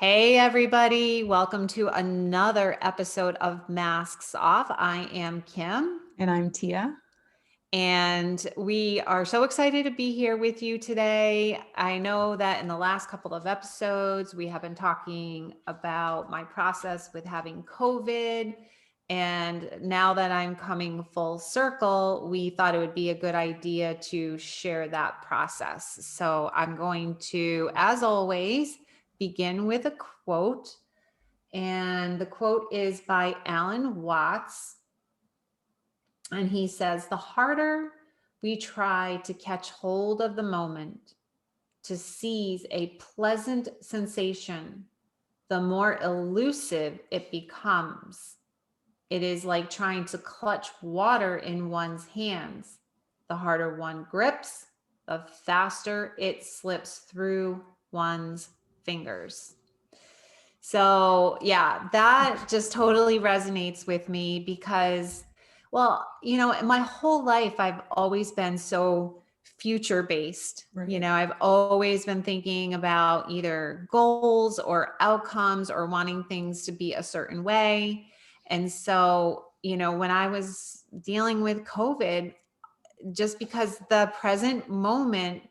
Hey, everybody. Welcome to another episode of Masks Off. I am Kim, And I'm Tia. and we are so excited to be here with you today. I know that in the last couple of episodes, we have been talking about my process with having COVID. And now that I'm coming full circle, we thought it would be a good idea to share that process. So I'm going to, as always, begin with a quote. And the quote is by Alan Watts. And he says, "The harder we try to catch hold of the moment, to seize a pleasant sensation, the more elusive it becomes. It is like trying to clutch water in one's hands. The harder one grips, the faster it slips through one's fingers." So, yeah, that just totally resonates with me because, well, my whole life I've always been so future based. Right. I've always been thinking about either goals or outcomes or wanting things to be a certain way. And so, when I was dealing with COVID, just because the present moment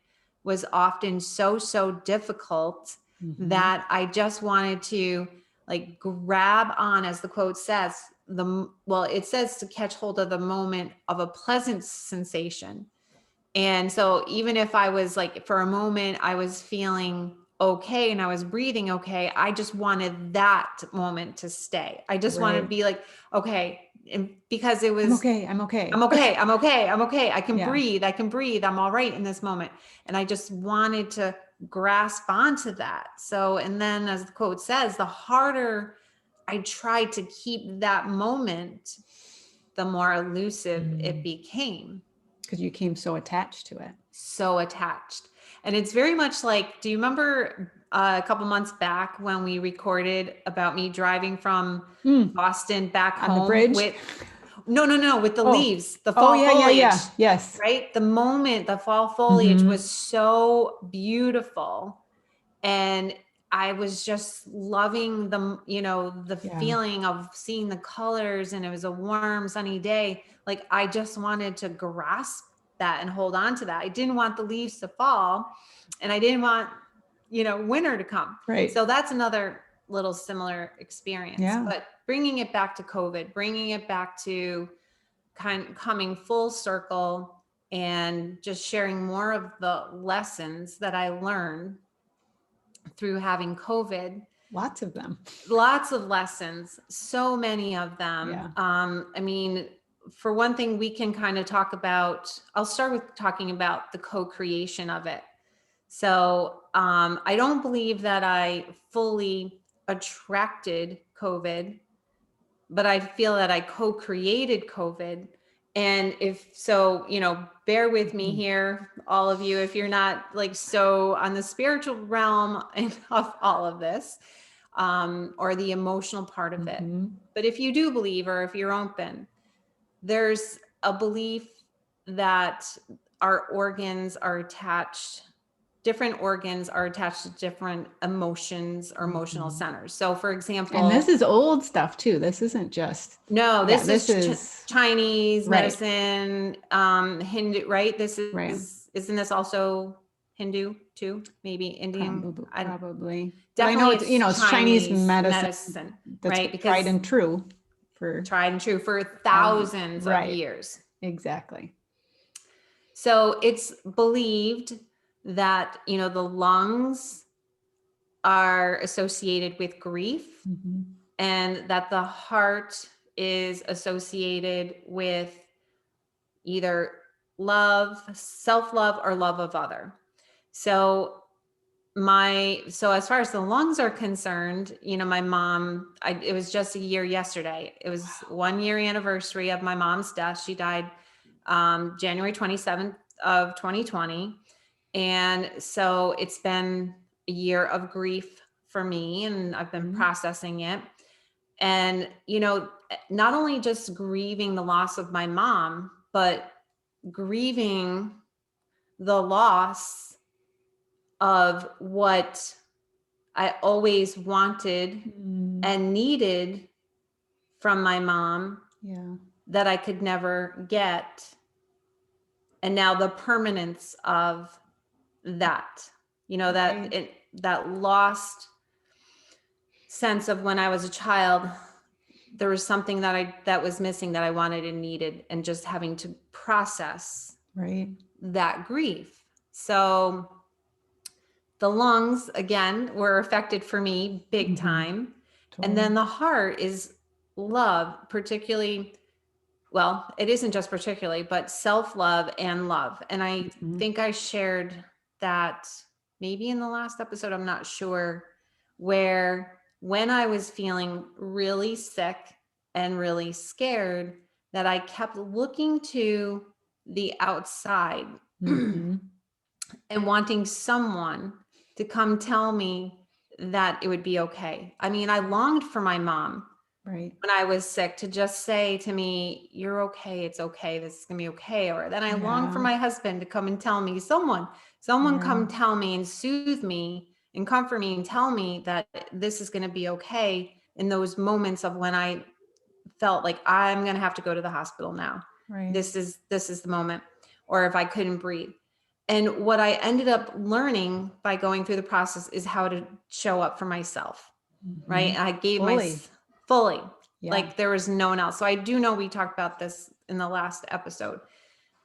was often so difficult Mm-hmm. that I just wanted to like grab on, as the quote says, it says to catch hold of the moment of a pleasant sensation. And so even if I was like, for a moment, I was feeling okay and I was breathing okay, I just wanted that moment to stay. I just wanted to Right. be like, okay. And because it I'm was, okay. I'm okay. I'm okay. I'm okay. I'm okay. I can Yeah. breathe. I can breathe. I'm all right in this moment. And I just wanted to grasp onto that. So, and then as the quote says, the harder I tried to keep that moment, the more elusive it became. Because you came so attached to it. So attached. And it's very much like, do you remember a couple months back when we recorded about me driving from Mm. Boston back On the home bridge. with, no, with the Oh. leaves, the Oh, fall yeah, yeah, foliage, yeah. Yes. right? The fall foliage Mm-hmm. was so beautiful. And I was just loving the Yeah. feeling of seeing the colors, and it was a warm, sunny day. Like I just wanted to grasp that and hold on to that. I didn't want the leaves to fall, and I didn't want, winter to come. Right. So that's another little similar experience. Yeah. But bringing it back to COVID, bringing it back to coming full circle and just sharing more of the lessons that I learned through having COVID. Lots of them. Lots of lessons, so many of them. Yeah. I mean, for one thing, we can kind of talk about, I'll start with talking about the co-creation of it. So I don't believe that I fully attracted COVID, but I feel that I co-created COVID. And if so, bear with me Mm-hmm. here, all of you, if you're not like so on the spiritual realm of all of this, or the emotional part of it. Mm-hmm. But if you do believe, or if you're open, there's a belief that our organs are attached, different organs are attached to different emotions or emotional Mm-hmm. centers. So, for And this example, is old stuff too. This isn't just, no, yeah, this this is is Chinese right. medicine, Hindu, right? This Right. isn't this also Hindu too? Maybe Indian? Probably, I probably. But I know definitely it's, it's it's Chinese Chinese medicine medicine, that's right? tried Because and true for tried and true for thousands. thousands of Right. years. Exactly. So it's believed that, the lungs are associated with grief, Mm-hmm. and that the heart is associated with either love, self-love, or love of other. So as far as the lungs are concerned, my mom, it was just a year yesterday. It was 1 year anniversary of my mom's death. She died January 27th of 2020. And so it's been a year of grief for me, and I've been Mm-hmm. processing it. And, not only just grieving the loss of my mom, but grieving the loss of what I always wanted Mm, and needed from my mom yeah. that I could never get. And now the permanence of that, Right. that lost sense of when I was a child, there was something that was missing that I wanted and needed, and just having to process Right. that grief. So the lungs again were affected for me big Mhm. time. And Totally. then the heart is love, particularly, well, it isn't just particularly, but self-love and love. And I Mhm. think I shared that maybe in the last episode, I'm not sure, where when I was feeling really sick and really scared, that I kept looking to the outside Mhm. and wanting someone to come tell me that it would be okay. I mean, I longed for my mom Right. when I was sick to just say to me, "You're okay. It's okay. This is going to be okay." Or then I longed for Yeah. my husband to come and tell me, someone Yeah. come tell me and soothe me and comfort me and tell me that this is going to be okay in those moments of when I felt like I'm going to have to go to the hospital now. Right. This is the moment. Or if I couldn't breathe. And what I ended up learning by going through the process is how to show up for myself, right? Mhm. I gave my Fully. fully, Yeah. like there was no one else. So I do know we talked about this in the last episode.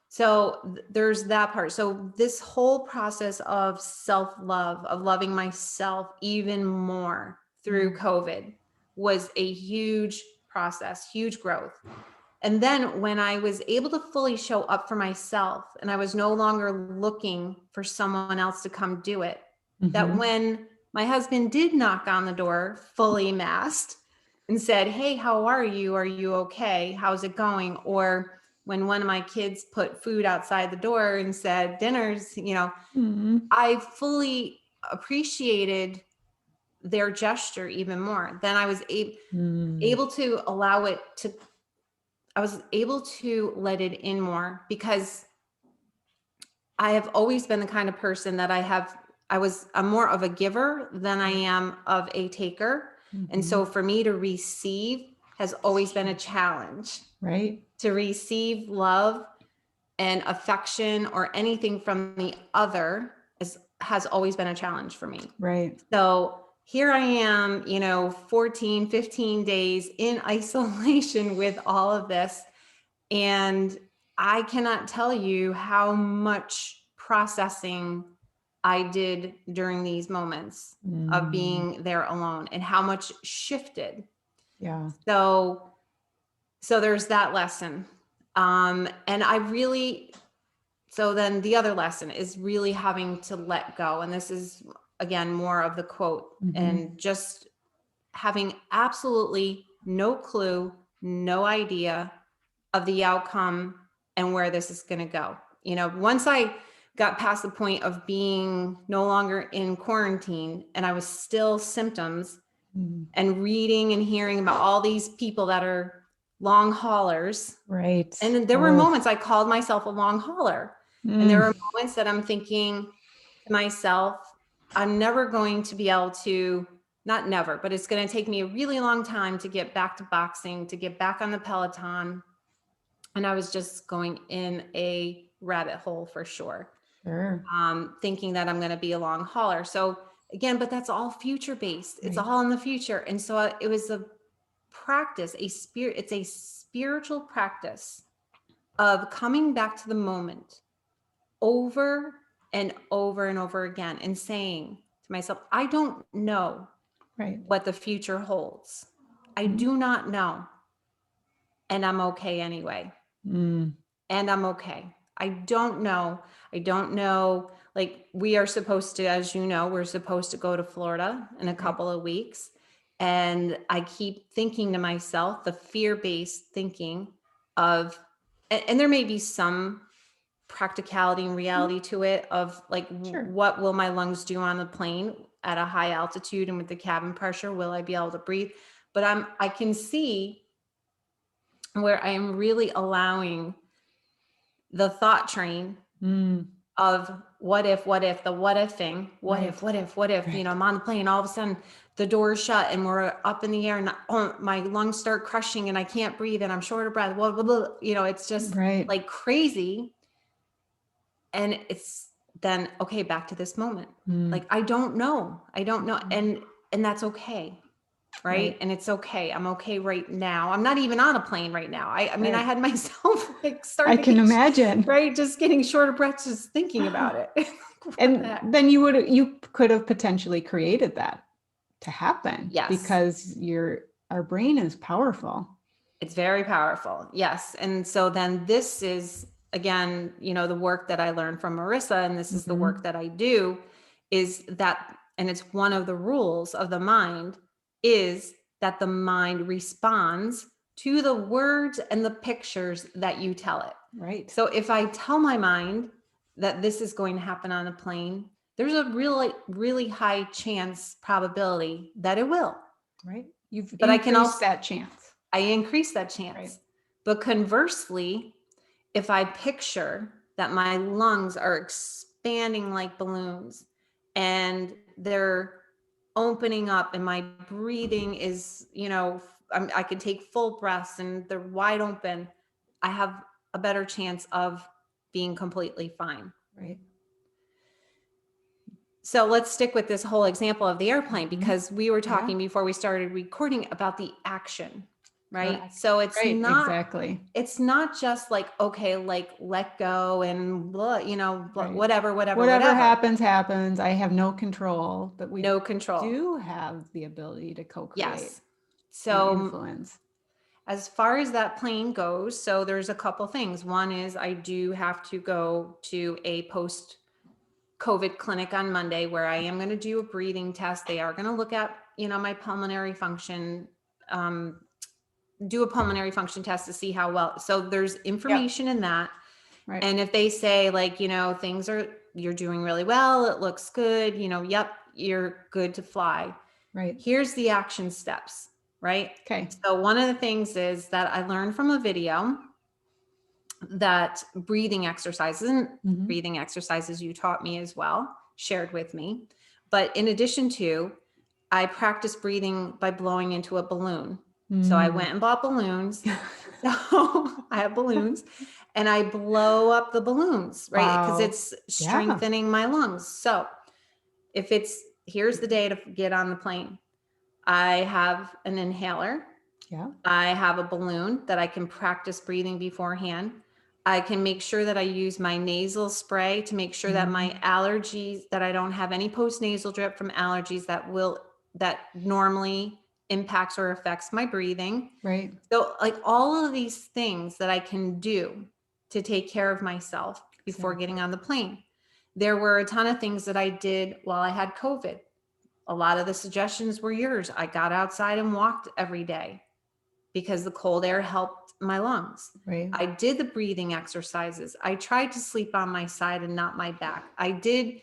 So there's that part. So this whole process of self-love, of loving myself even more through Mm. COVID, was a huge process, huge growth. And then when I was able to fully show up for myself and I was no longer looking for someone else to come do it, that Mhm. when my husband did knock on the door fully masked and said, "Hey, how are you? Are you okay? How's it going?" Or when one of my kids put food outside the door and said, "Dinner's," Mhm. I fully appreciated their gesture even more. Then I was Mm. able to allow it to I was able to let it in more, because I have always been the kind of person that I'm more of a giver than I am of a taker. And so Mhm. for me to receive has always been a challenge. Right. To receive love and affection or anything from the other has always been a challenge for me. Right. So here I am, 14, 15 days in isolation with all of this. And I cannot tell you how much processing I did during these moments of Mm. being there alone, and how much shifted. Yeah. So there's that lesson. And I really, so then the other lesson is really having to let go. And this is again more of the quote, Mhm. and just having absolutely no clue, no idea of the outcome and where this is going to go. Once I got past the point of being no longer in quarantine and I was still symptoms, Mm. and reading and hearing about all these people that are long haulers. Right. And then there were Oh. moments I called myself a long hauler. And there Mm. were moments that I'm thinking to myself, I'm never going to be able to, not never, but it's going to take me a really long time to get back to boxing, to get back on the Peloton. And I was just going in a rabbit hole for sure, Sure. thinking that I'm going to be a long hauler. So again, but that's all future based. It's Right. all in the future. And so it was a practice, it's a spiritual practice of coming back to the moment over and over and over again, and saying to myself, I don't know Right. what the future holds. I Mhm. do not know. And I'm okay anyway. Mm. And I'm okay. I don't know. I don't know. Like, we are supposed to, as you know, we're supposed to go to Florida in a Right. couple of weeks. And I keep thinking to myself, the fear-based thinking of, and there may be some practicality and Mhm. reality to it, of like, Sure. what will my lungs do on the plane at a high altitude and with the cabin pressure? Will I be able to breathe? But I can see where I am really allowing the thought train Mm. of the what if thing, what if, Right. I'm on the plane, all of a sudden the door's shut and we're up in the air and my lungs start crushing and I can't breathe and I'm short of breath, blah, blah, blah. It's just Right. like crazy. And it's then, okay, back to this moment. Mm. Like, I don't know. Mhm. And that's okay. Right. Right. And it's okay. I'm okay right now. I'm not even on a plane right now. I mean, I Right. had myself like I starting to can get, imagine. right. Just getting short of breath, just thinking about it. What the And heck? then you could have potentially created that to happen Yes. because our brain is powerful. It's very powerful. Yes. And so then this is, again, the work that I learned from Marissa, and this is the work Mhm. that I do, is that, and it's one of the rules of the mind, is that the mind responds to the words and the pictures that you tell it. Right. So if I tell my mind that this is going to happen on a plane, there's a really, really high chance probability that it will. Right. You've But I can increased also, that chance. I increase that Right. chance. But conversely, if I picture that my lungs are expanding like balloons and they're opening up and my breathing is, I can take full breaths and they're wide open, I have a better chance of being completely fine. Right. So let's stick with this whole example of the airplane, Mhm. because we were Yeah. talking before we started recording about the action, right? Correct. So it's Right. not Exactly. just like, okay, like let go and blah, Right. whatever, Whatever happens, happens. I have no control, but we no control. do have the ability to co-create Yes. and So influence. as far as that plane goes, so there's a couple things. One is I do have to go to a post COVID clinic on Monday where I am going to do a breathing test. They are going to look at, my pulmonary function, um, do a pulmonary function test to see how well. So there's Yep. information in that. Right. And if they say like, you're doing really well, it looks good, yep, you're good to fly. Right. Here's the action steps, right? Okay. So one of the things is that I learned from a video that breathing Mhm. exercises you taught me as well, shared with me. But in addition to, I practice breathing by blowing into a balloon. So I Mm. went and bought balloons. So I have balloons and I blow up the balloons, right? Because Wow. it's Yeah. strengthening my lungs. So here's the day to get on the plane. I have an inhaler. Yeah. I have a balloon that I can practice breathing beforehand. I can make sure that I use my nasal spray to make sure that my Mhm. allergies, that I don't have any post-nasal drip from allergies that normally impacts or affects my breathing. Right. So like all of these things that I can do to take care of myself before getting Exactly. on the plane. There were a ton of things that I did while I had COVID. A lot of the suggestions were yours. I got outside and walked every day because the cold air helped my lungs. Right. I did the breathing exercises. I tried to sleep on my side and not my back. I did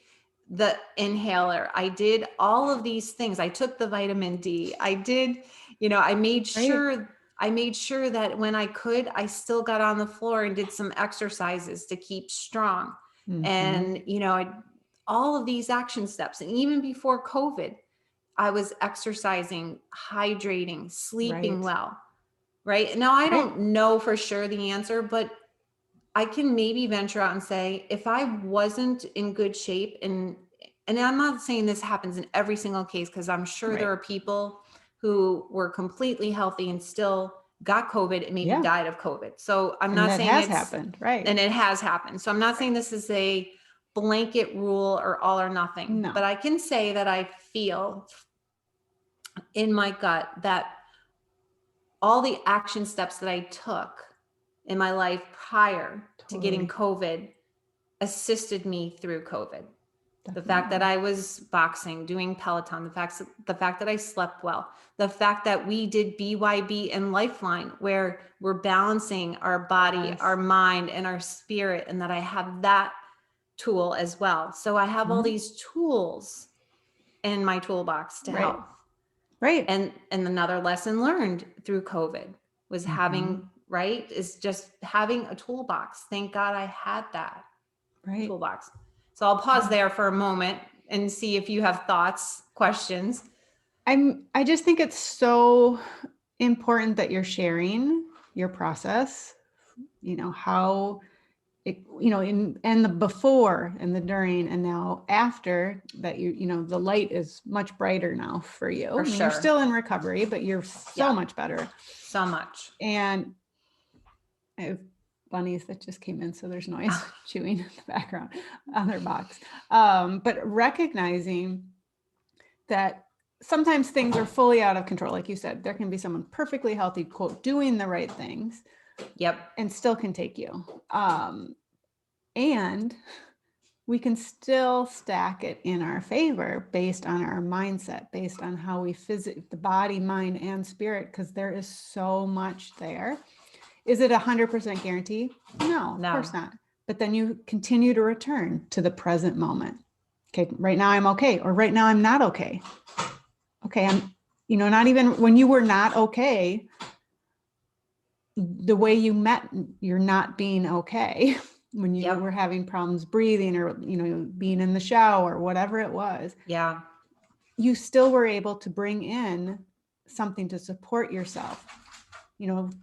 the inhaler. I did all of these things. I took the vitamin D. I did, Right. I made sure that when I could, I still got on the floor and did some exercises to keep strong. Mhm. And, all of these action steps. And even before COVID, I was exercising, hydrating, sleeping Right. well. Right. Now, I Right. don't know for sure the answer, but I can maybe venture out and say if I wasn't in good shape, and I'm not saying this happens in every single case, because I'm sure there Right. are people who were completely healthy and still got COVID and maybe Yeah. died of COVID. So I'm And not that saying has it's, happened. Right. and it has happened. So I'm not saying Right. this is a blanket rule or all or nothing, No. but I can say that I feel in my gut that all the action steps that I took in my life prior to getting Totally. COVID assisted me through COVID. The fact that Definitely. I was boxing, doing Peloton, the fact that I slept well, the fact that we did BYB and Lifeline, where we're balancing our body, our Yes. mind, and our spirit, and that I have that tool as well. So I have all Mhm. these tools in my toolbox to Right. help. Right. And another lesson learned through COVID was Mhm. just having a toolbox. Thank God I had that Right. toolbox. So I'll pause there for a moment and see if you have thoughts, questions. I just think it's so important that you're sharing your process, how it, and the before and the during and now after that, the light is much brighter now for you. For I mean, you're sure. still in recovery, but you're so Yeah. much better. So much. And I have bunnies that just came in, so there's noise chewing in the background on their box. But recognizing that sometimes things are fully out of control. Like you said, there can be someone perfectly healthy, quote, doing the right things. Yep. And still can take you. And we can still stack it in our favor based on our mindset, based on how we the body, mind, and spirit, because there is so much there. Is it 100% guarantee? No, of course not. But then you continue to return to the present moment. Okay, right now I'm okay, or right now I'm not okay. Okay, I'm, not even when you were not okay, the way you met, you're not being okay. When you were having problems breathing or, being in the shower, whatever it was. Yeah. You still were able to bring in something to support yourself.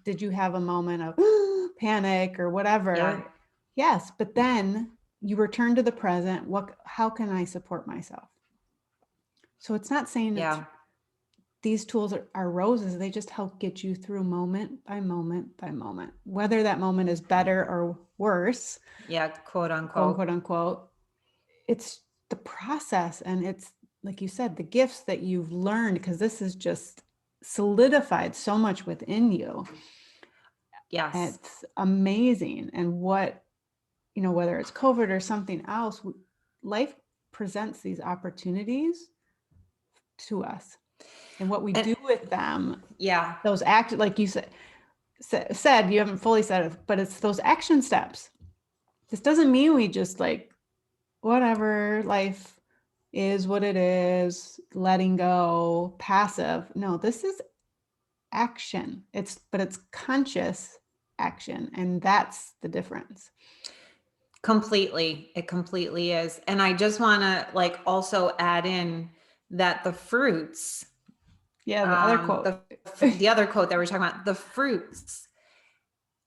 Did you have a moment of panic or whatever? Yeah. Yes. But then you return to the present. How can I support myself? So it's not saying these tools are roses. They just help get you through moment by moment by moment, whether that moment is better or worse. Yeah. Quote unquote. Quote unquote. It's the process. And it's, like you said, the gifts that you've learned, because this has just solidified so much within you. Yes. It's amazing. And what, whether it's COVID or something else, life presents these opportunities to us. And what we do with them, those act, like you said, you haven't fully said it, but it's those action steps. This doesn't mean we just whatever, life is what it is, letting go, passive. No, this is action. But it's conscious action. And that's the difference. Completely. It completely is. And I just want to also add in that the fruits, the other quote, the other quote that we're talking about, the fruits,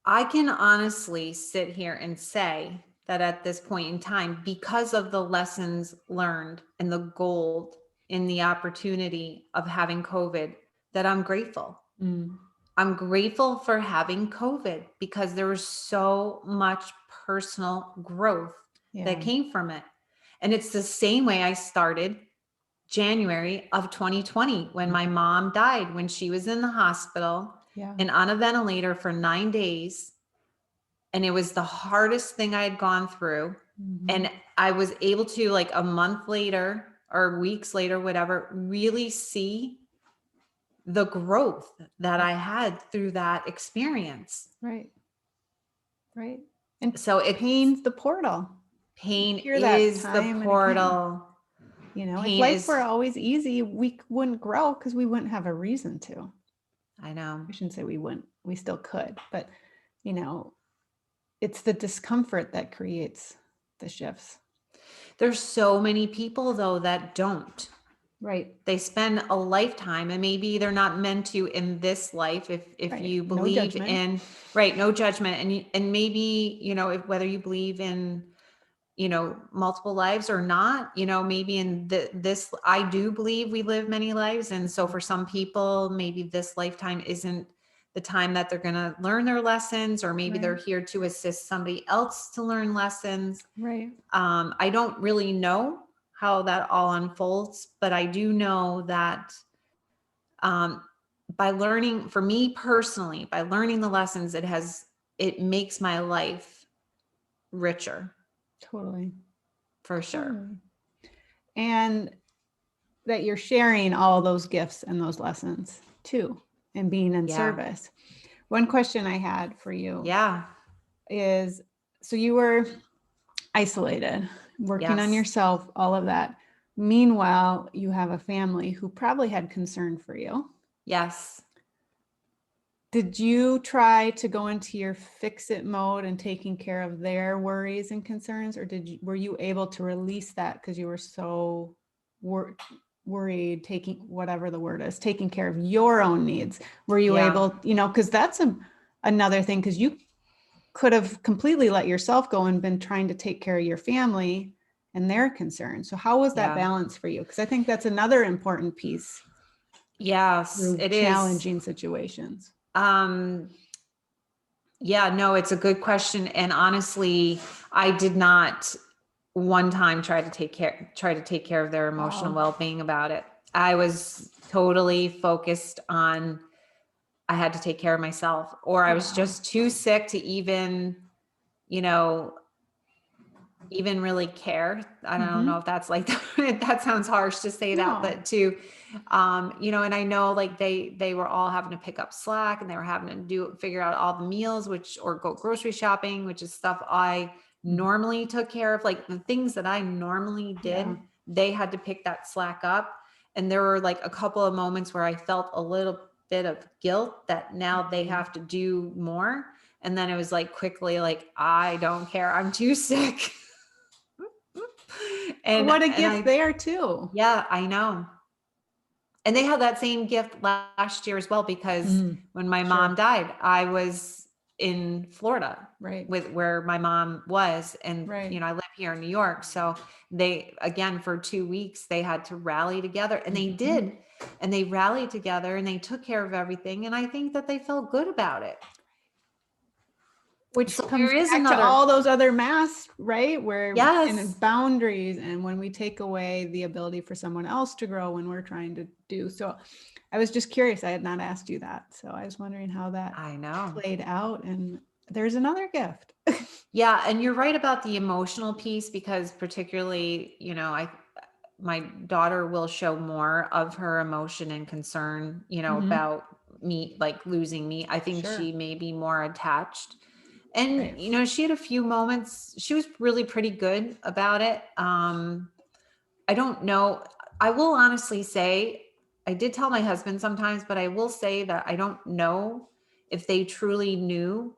I can honestly sit here and say that at this point in time, because of the lessons learned and the gold in the opportunity of having COVID, that I'm grateful. I'm grateful for having COVID because there was so much personal growth that came from it. And it's the same way I started January of 2020 when my mom died, when she was in the hospital and on a ventilator for 9 days. And it was the hardest thing I had gone through. And I was able to, a month later or weeks later, whatever, really see the growth that I had through that experience. Right. Right. And so pain's the portal. Pain is the portal. If life were always easy, we wouldn't grow because we wouldn't have a reason to. I know. I shouldn't say we wouldn't. We still could. But, it's the discomfort that creates the shifts. There's so many people, though, that don't. Right. They spend a lifetime, and maybe they're not meant to in this life if you believe in, no judgment. And maybe, if whether you believe in, multiple lives or not, maybe in this, I do believe we live many lives. And so for some people, maybe this lifetime isn't the time that they're going to learn their lessons, or maybe they're here to assist somebody else to learn lessons. Right. I don't really know how that all unfolds, but I do know that by learning, for me personally, by learning the lessons, it makes my life richer. Totally. For sure. Totally. And that you're sharing all those gifts and those lessons too, and being in service. One question I had for you is, so you were isolated, working on yourself, all of that. Meanwhile, you have a family who probably had concern for you. Yes. Did you try to go into your fix it mode and taking care of their worries and concerns, or were you able to release that because you were so worried, taking whatever the word is, taking care of your own needs? Were you Yeah. able, because that's another thing, because you could have completely let yourself go and been trying to take care of your family and their concerns. So how was that Yeah. balance for you? Because I think that's another important piece Yes, through it is. challenging situations. Yeah, no, it's a good question. And honestly, I did not one time try to take care of their emotional Wow. well-being about it. I was totally focused on I had to take care of myself, or I was Wow. just too sick to even, you know, even really care. I don't know if that's like that sounds harsh to say that, No. but to and I know like they were all having to pick up slack, and they were having to figure out all the meals, or go grocery shopping, which is stuff I normally took care of. Like the things that I normally did, Yeah. they had to pick that slack up. And there were like a couple of moments where I felt a little bit of guilt that now they have to do more. And then it was like quickly like, I don't care, I'm too sick. and What a and gift I there too. yeah, I know. And they had that same gift last year as well, because when my mom Sure. died, I was in Florida Right. with where my mom was. And, Right. I live here in New York. So they, again, for 2 weeks, they had to rally together, and they did. And they rallied together and they took care of everything. And I think that they felt good about it. Which So comes there is back to another, all those other masks, right? Where yes, and boundaries, and when we take away the ability for someone else to grow when we're trying to do. So I was just curious. I had not asked you that. So I was wondering how that I know. played out. And there's another gift. Yeah. And you're right about the emotional piece, because particularly, my daughter will show more of her emotion and concern, about me, like losing me. I think Sure. she may be more attached. And, Right. she had a few moments, she was really pretty good about it. I don't know. I will honestly say, I did tell my husband sometimes, but I will say that I don't know if they truly knew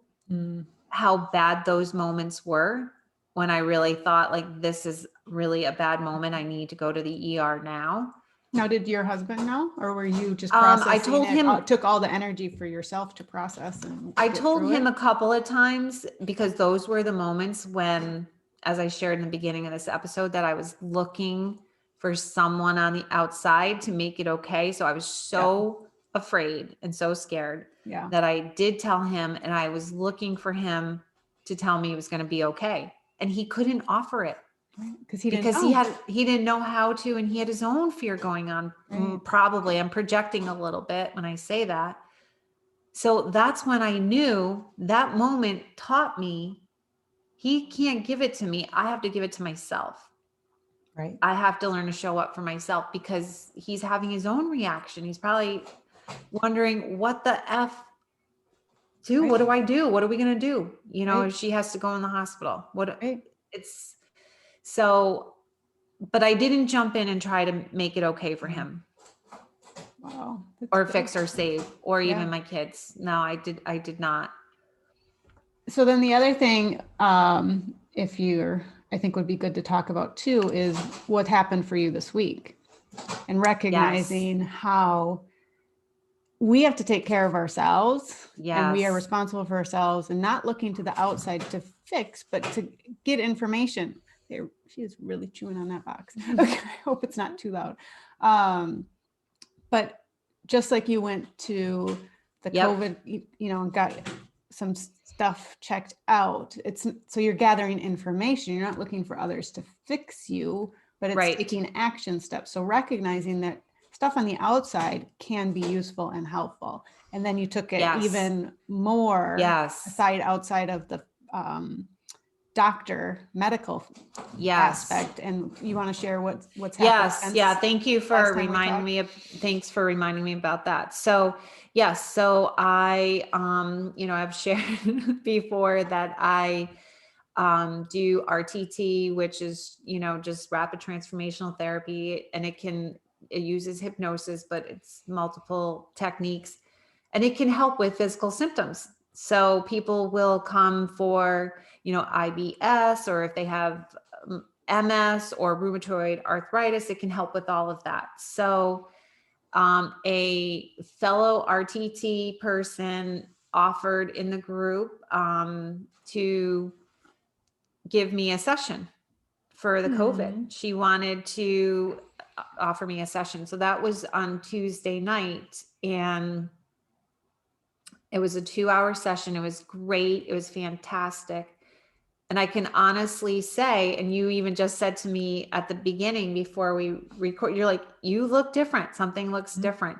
how bad those moments were, when I really thought like, this is really a bad moment, I need to go to the ER now. Now, did your husband know, or were you just I processing told it? him, Took all the energy for yourself to process and I get told through him it? a couple of times, because those were the moments when, as I shared in the beginning of this episode, that I was looking for someone on the outside to make it okay. So I was so afraid and so scared Yeah. that I did tell him, and I was looking for him to tell me it was going to be okay. And he couldn't offer it, Because he didn't because know. he didn't know how to, and he had his own fear going on. Right. Probably I'm projecting a little bit when I say that. So that's when I knew, that moment taught me, he can't give it to me, I have to give it to myself. Right. I have to learn to show up for myself, because he's having his own reaction. He's probably wondering, what the F do? Right. What do I do? What are we going to do? Right. If she has to go in the hospital, Right. it's so, but I didn't jump in and try to make it okay for him, Wow. That's or good. fix or save, or Yeah. even my kids. No, I did not. So then the other thing, if you're, I think would be good to talk about too, is what happened for you this week, and recognizing how we have to take care of ourselves, and we are Yes. responsible for ourselves, and not looking to the outside to fix, but to get information. There, she is really chewing on that box. Okay, I hope it's not too loud. But just like you went to the Yep. COVID, and got some stuff checked out, it's so you're gathering information. You're not looking for others to fix you, but it's Right. taking action steps. So recognizing that stuff on the outside can be useful and helpful. And then you took it Yes. even more Yes. outside of the doctor medical Yes. aspect. And you want to share what's happened? Yes. Yeah. Thank you for last time we reminding talked? me thanks for reminding me about that. So yes. So I, I've shared before that I do RTT, which is, just rapid transformational therapy, and it uses hypnosis, but it's multiple techniques. and it can help with physical symptoms. So people will come for, IBS, or if they have MS or rheumatoid arthritis, it can help with all of that. So a fellow RTT person offered in the group to give me a session for the COVID. She wanted to offer me a session. So that was on Tuesday night, and it was a 2-hour session. It was great. It was fantastic. And I can honestly say, and you even just said to me at the beginning before we record, you're like, you look different. Something looks different.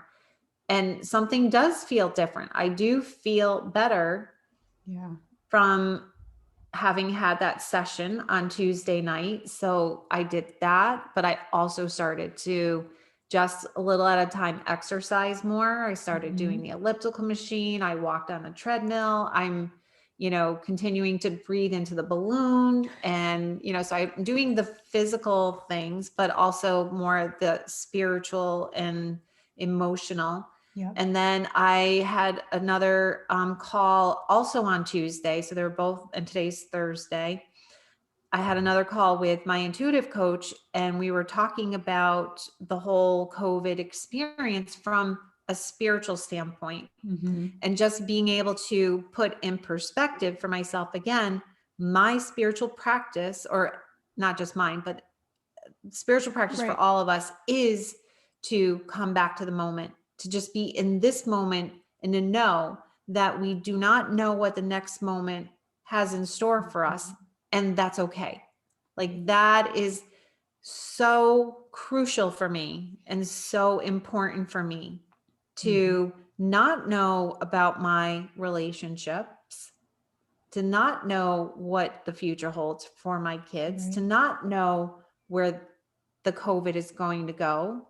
And something does feel different. I do feel better from having had that session on Tuesday night. So I did that, but I also started to just a little at a time exercise more. I started doing the elliptical machine. I walked on the treadmill. I'm, continuing to breathe into the balloon. And, so I'm doing the physical things, but also more the spiritual and emotional. Yeah. And then I had another call also on Tuesday. So they were both, and today's Thursday. I had another call with my intuitive coach, and we were talking about the whole COVID experience from a spiritual standpoint, and just being able to put in perspective for myself, again, my spiritual practice, or not just mine, but spiritual practice for all of us, is to come back to the moment, to just be in this moment, and to know that we do not know what the next moment has in store for us. And that's okay. Like, that is so crucial for me and so important for me to not know about my relationships, to not know what the future holds for my kids, to not know where the COVID is going to go,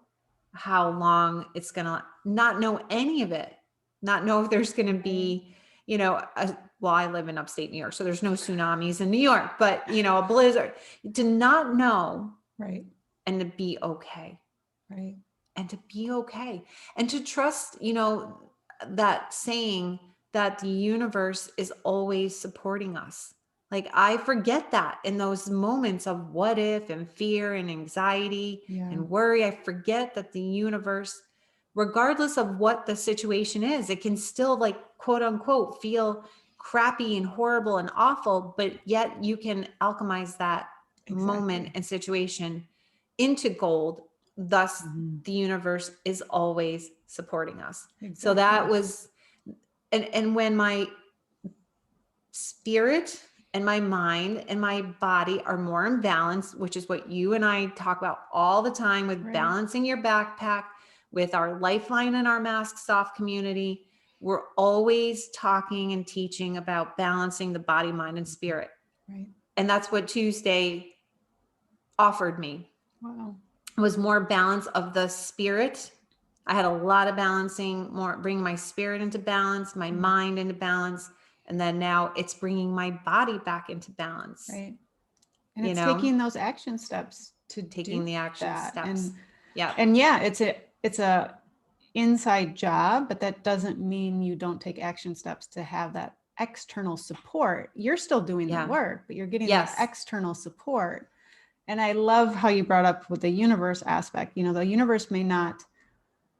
how long it's going to, not know any of it, not know if there's going to be, well, I live in upstate New York, so there's no tsunamis in New York, but, a blizzard, to not know, and to be okay. And to be okay. And to trust, that saying that the universe is always supporting us. Like, I forget that in those moments of what if and fear and anxiety and worry. I forget that the universe, regardless of what the situation is, it can still, like, quote unquote, feel crappy and horrible and awful, but yet you can alchemize that moment and situation into gold. Thus, the universe is always supporting us. So that was, and when my spirit and my mind and my body are more in balance, which is what you and I talk about all the time with balancing your backpack, with our Lifeline and our Masks Off community, we're always talking and teaching about balancing the body, mind, and spirit. And that's what Tuesday offered me. Was more balance of the spirit. I had a lot of balancing, more bringing my spirit into balance, my mind into balance. And then now it's bringing my body back into balance. And it's taking those action steps to taking the action steps. And it's a inside job, but that doesn't mean you don't take action steps to have that external support. You're still doing the work, but you're getting that external support. And I love how you brought up with the universe aspect. The universe may not,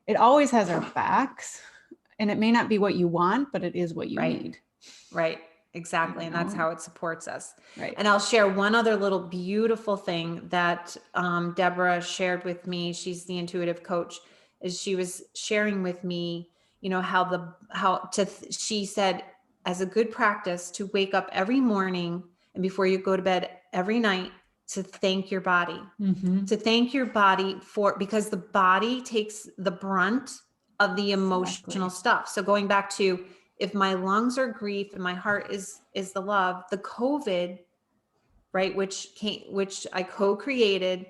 it always has our backs, and it may not be what you want, but it is what you need. Exactly. And that's how it supports us. And I'll share one other little beautiful thing that Deborah shared with me. She's the intuitive coach. Is she was sharing with me, she said, as a good practice, to wake up every morning and before you go to bed every night, to thank your body, to thank your body because the body takes the brunt of the emotional stuff. So going back to, if my lungs are grief and my heart is the love, the COVID, which I co-created,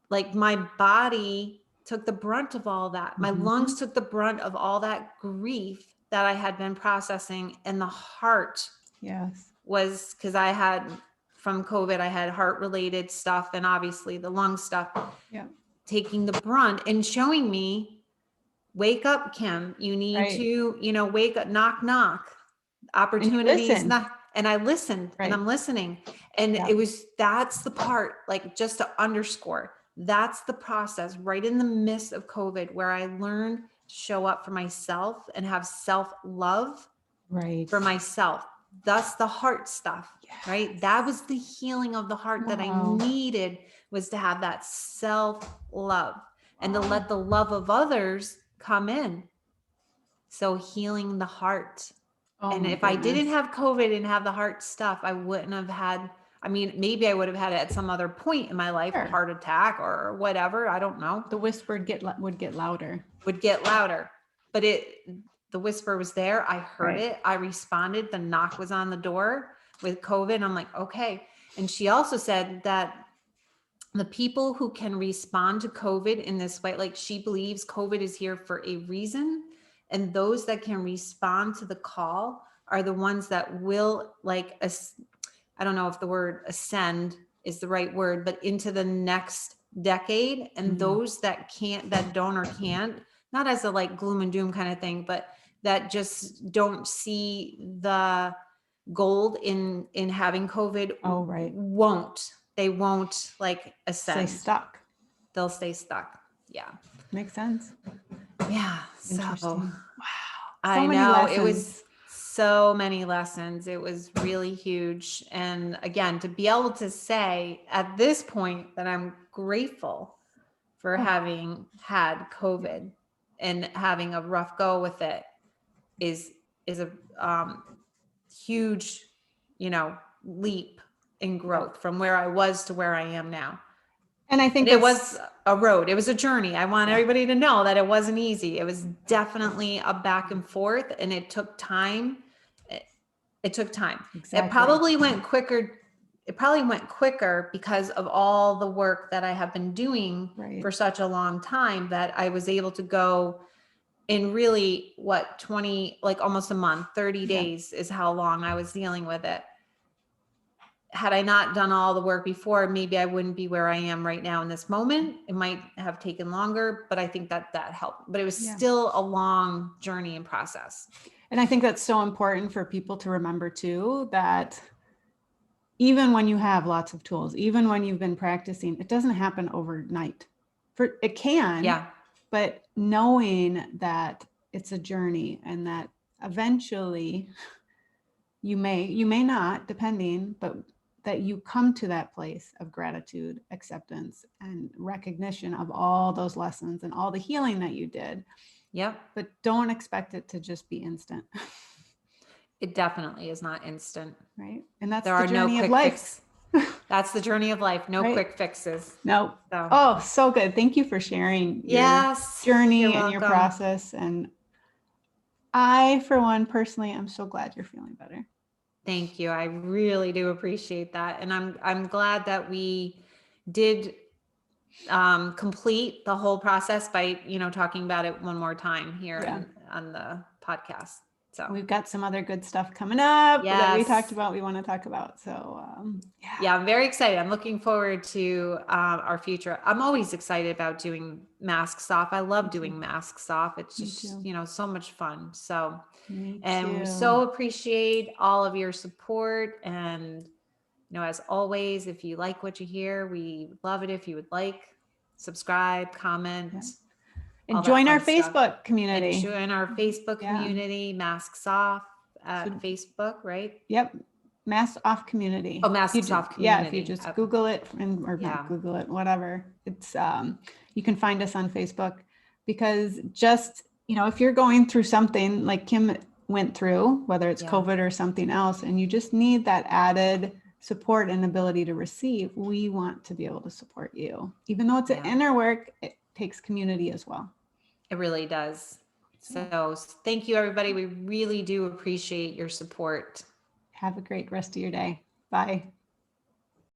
like, my body took the brunt of all that. My lungs took the brunt of all that grief that I had been processing, and the heart was, because I had, from COVID, I had heart related stuff, and obviously the lung stuff, taking the brunt and showing me wake up, Kim. You need Right. to, wake up, knock, knock. And you Opportunities, listen. not, and I listened and Right. I'm listening. And Yeah. that's the part, like, just to underscore, that's the process right in the midst of COVID where I learned to show up for myself and have self-love Right. for myself. Thus the heart stuff, right? That was the healing of the heart that I Wow. needed, was to have that self-love and to Wow. let the love of others come in. So healing the heart. Oh And my if I didn't goodness. have COVID and have the heart stuff, I wouldn't have had, I mean, maybe I would have had it at some other point in my life, a Sure. heart attack or whatever. I don't know. The whisper would get louder. Would get louder. But the whisper was there. I heard Right. it. I responded. The knock was on the door with COVID. I'm like, okay. And she also said that the people who can respond to COVID in this way, like, she believes COVID is here for a reason. And those that can respond to the call are the ones that will, like, I don't know if the word ascend is the right word, but into the next decade. And those that can't, that don't or can't, not as a like gloom and doom kind of thing, but that just don't see the gold in having COVID. Oh, right. They won't like Stay ascend. stuck. They'll stay stuck. Yeah. Makes sense. Yeah. So Interesting. Wow. I So many know it was lessons. so many lessons. It was really huge. And again, to be able to say at this point that I'm grateful for Oh. having had COVID and having a rough go with it is a huge, leap in growth from where I was to where I am now. And I think And it was a road. It was a journey. I want everybody to know that it wasn't easy. It was definitely a back and forth, and it took time. It took time. Exactly. It probably went quicker. It probably went quicker because of all the work that I have been doing for such a long time, that I was able to go in really 20, like almost a month, 30 days is how long I was dealing with it. Had I not done all the work before, maybe I wouldn't be where I am right now in this moment. It might have taken longer, but I think that helped. But it was still a long journey and process. And I think that's so important for people to remember too, that even when you have lots of tools, even when you've been practicing, it doesn't happen overnight. It can, but knowing that it's a journey and that eventually you may not, depending, but that you come to that place of gratitude, acceptance, and recognition of all those lessons and all the healing that you did. Yep. But don't expect it to just be instant. It definitely is not instant. Right. And that's there the are no journey quick of life. fix. That's the journey of life. No quick fixes. No. So. Oh, so good. Thank you for sharing your journey and your process. And I, for one, personally, I'm so glad you're feeling better. Thank you. I really do appreciate that. And I'm glad that we did complete the whole process by, talking about it one more time here on the podcast. So we've got some other good stuff coming up that we talked about, we want to talk about. So yeah, I'm very excited. I'm looking forward to our future. I'm always excited about doing Masks Off. I love doing Masks Off. It's just, so much fun. So, and we so appreciate all of your support. And, as always, if you like what you hear, we love it. If you would subscribe, comment, and join our Facebook community. And join our Facebook community, Masks Off at Facebook, right? Yep. Masks Off Community. Oh, Masks Off Community. Yeah, if you just Google it or not Google it, whatever. It's you can find us on Facebook, because just, if you're going through something like Kim went through, whether it's COVID or something else, and you just need that added support and ability to receive, we want to be able to support you. Even though it's an inner work, it takes community as well. It really does. So thank you, everybody. We really do appreciate your support. Have a great rest of your day. Bye.